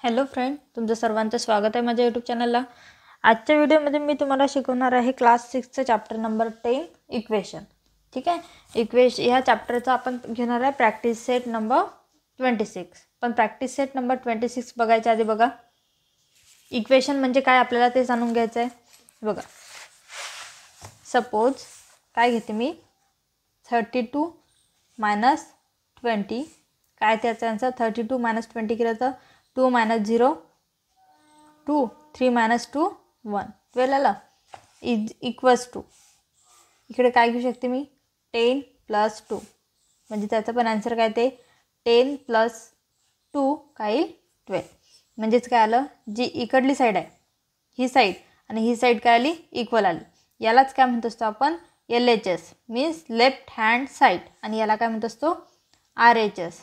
Hello friend, तुमचं सर्वांचं स्वागत आहे माझ्या यूट्यूब चॅनलला। आजच्या व्हिडिओमध्ये मी तुम्हाला शिकवणार आहे क्लास 6चं चॅप्टर नंबर 10 इक्वेशन। ठीक आहे, ह्या चॅप्टरचा आपण घेणार आहे प्रॅक्टिस सेट नंबर 26। पण प्रॅक्टिस सेट नंबर 26 बघायच्या आधी बघा इक्वेशन म्हणजे काय आपल्याला ते जाणून घ्यायचं आहे। बघा, सपोज काय घेते मी 32 - 20, काय त्याचा आन्सर 32 - 20 केलं तर 2 - 0 2 3 - 2 1 12 आला इज इक्वल्स टू इकडे काय घेऊ शकते मी 10 + 2 म्हणजे त्याचा पण आन्सर काय ते 10 + 2 काय 12 म्हणजेच काय आलं जी इकडली साईड आहे ही साईड आणि ही साईड काय आली इक्वल आली। यालाच काय म्हणत असतो आपण LHS means left hand side आणि याला काय म्हणत असतो RHS।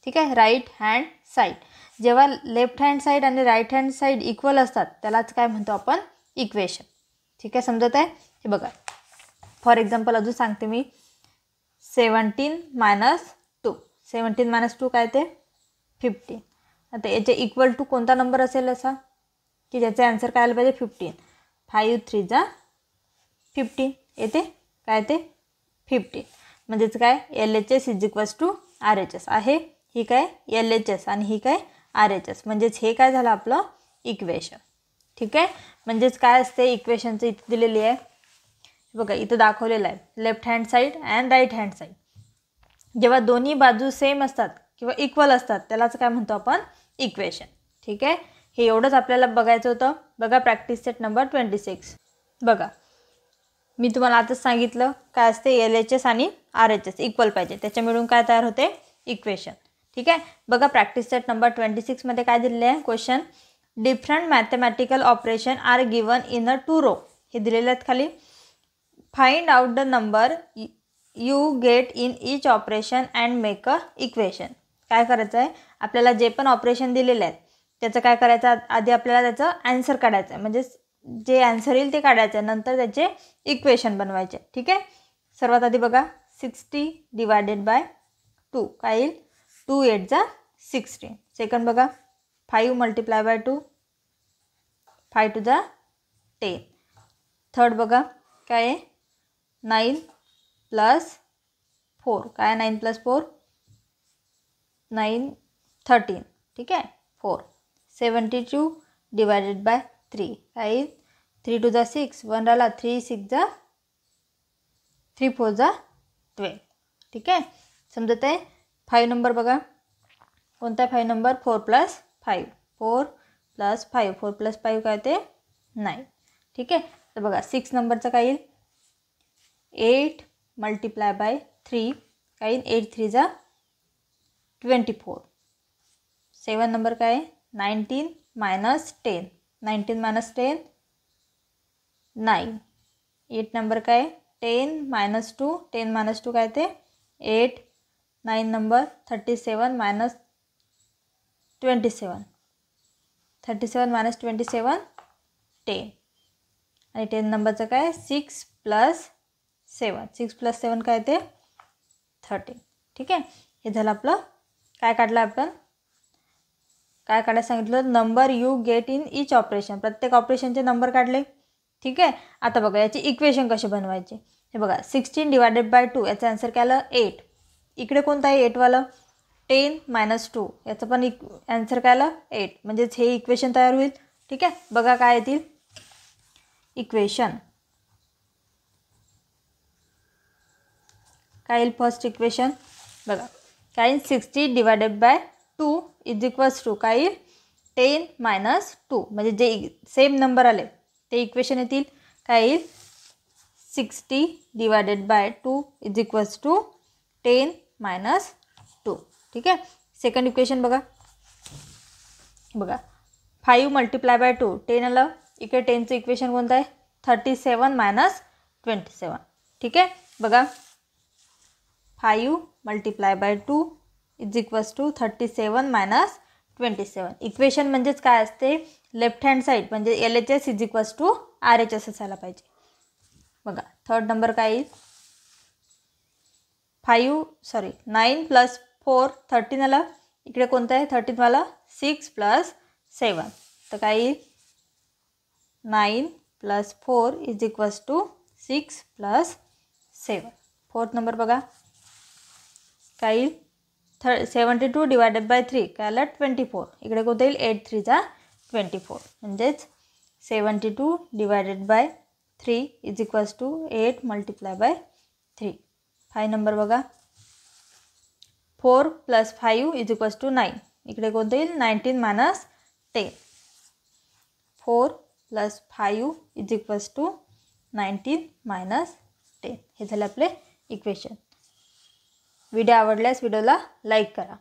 ठीक आहे, राईट हँड साईड। जेव्हा लेफ्ट हँड साईड आणि राईट हँड साईड इक्वल असतात त्यालाच काय म्हणतो आपण इक्वेशन। ठीक आहे, समजत आहे। हे बघा फॉर एक्झाम्पल अजून सांगते मी 17 - 2 17 - 2 काय ते 15। आता याचे इक्वल टू कोणता नंबर असेल असा की ज्याचे आन्सर काय आलं पाहिजे 15। 5 3 = 15 येते काय ते 15 म्हणजेच काय LHS = RHS आहे। ही काय LHS आणि ही काय RHS म्हणजेच हे काय झालं आपलं इक्वेशन। ठीक आहे, म्हणजेच काय असते इक्वेशनचं इथे दिलेली आहे बघा इथं दाखवलेलं आहे left hand side and right hand side. जेव्हा दोन्ही बाजू सेम असतात किंवा इक्वल असतात त्यालाच काय म्हणतो आपण इक्वेशन। ठीक आहे, हे एवढंच आपल्याला बघायचं होतं। बघा प्रॅक्टिस सेट नंबर 26 बघा मी तुम्हाला आताच सांगितलं काय असते LHS आणि RHS इक्वल पाहिजे त्याच्या मिळून काय तयार होते इक्वेशन। ठीक आहे, बघा प्रॅक्टिस सेट नंबर 26 मध्ये काय दिलेले आहे question different mathematical operation are given in a 2 row हे दिलेले आहेत खाली। Find out the number you get in each operation and make a equation. काय करायचं आहे आपल्याला जे पण ऑपरेशन दिलेले आहेत त्याचं काय करायचं आधी आपल्याला त्याचं आन्सर काढायचं आहे म्हणजे जे आन्सर येईल ते काढायचं आहे नंतर त्याचे इक्वेशन बनवायचे। ठीक आहे, सर्वात आधी बघा 60 / 2 काय येईल 2 8 = 16। सेकंड बघा 5 × 2 5 2 = 10। थर्ड बघा काय आहे 9 + 4 काय 9 + 4 9 13। ठीक आहे 4 72 / 3 काय 3 2 = 6 1 राहिला 3 6 = 3 4 = 12। ठीक आहे, समजत आहे। 5 नंबर बघा कोणता 5 नंबर 4 + 5 4 + 5 4 + 5 काय ते 9। ठीक आहे, तर बघा 6 नंबरचं काय येईल 8 × 3 काय येईल 8 3 = 24। 7 नंबर काय 19 - 10 19 - 10 9। 8 नंबर काय 10 - 2 10 - 2 काय ते 8 9 नंबर 37 - 27 37 - 27 10 आणि 10 नंबरचं काय 6 + 7 6 + 7 काय ते 13। ठीक आहे, हे झालं आपलं काय काढलं आपण काय काढायला सांगितलं number you get in each operation प्रत्येक ऑपरेशनचे नंबर काढले। ठीक आहे, आता बघा याची इक्वेशन कशी बनवायची हे बघा 16 / 2 याचा आन्सर काय आलं 8। इकडे कोणता आहे 8 वाला 10 - 2 याचं पण आन्सर काय आलं 8 म्हणजेच हे इक्वेशन तयार होईल। ठीक आहे, बघा काय येतील इक्वेशन काय येईल फर्स्ट इक्वेशन बघा काय येईल 60 / 2 = काय येईल 10 - 2 म्हणजे जे सेम नंबर आले ते इक्वेशन येतील काय येईल 60 / 2 = 10 - 2। ठीक आहे, सेकंड इक्वेशन बघा 5 × 2 10 आलं इकडे 10चं इक्वेशन कोणतं आहे 37 - 27। ठीक आहे, बघा 5 × 2 = 37 - 27। इक्वेशन म्हणजेच काय असते लेफ्ट हँड साईड म्हणजे LHS = RHS असायला पाहिजे। बघा थर्ड नंबर काय येईल 9 + 4 13 आलं इकडे कोणतं आहे 13वाला 6 + 7 तर काय येईल 9 + 4 = 6 + 7. फोर्थ नंबर बघा काय येईल 72 / 3 काय आलं 24. इकडे कोणतं येईल 8 3 = 24 म्हणजेच 72 / 3 = 8 × 3. 5 नंबर बघा 4 + 5 = 9. इकडे कोणतं येईल 19 - 10. 4 + 5 = 19 - 10. हे झाले आपले इक्वेशन. व्हिडिओ आवडल्यास व्हिडिओला लाईक करा.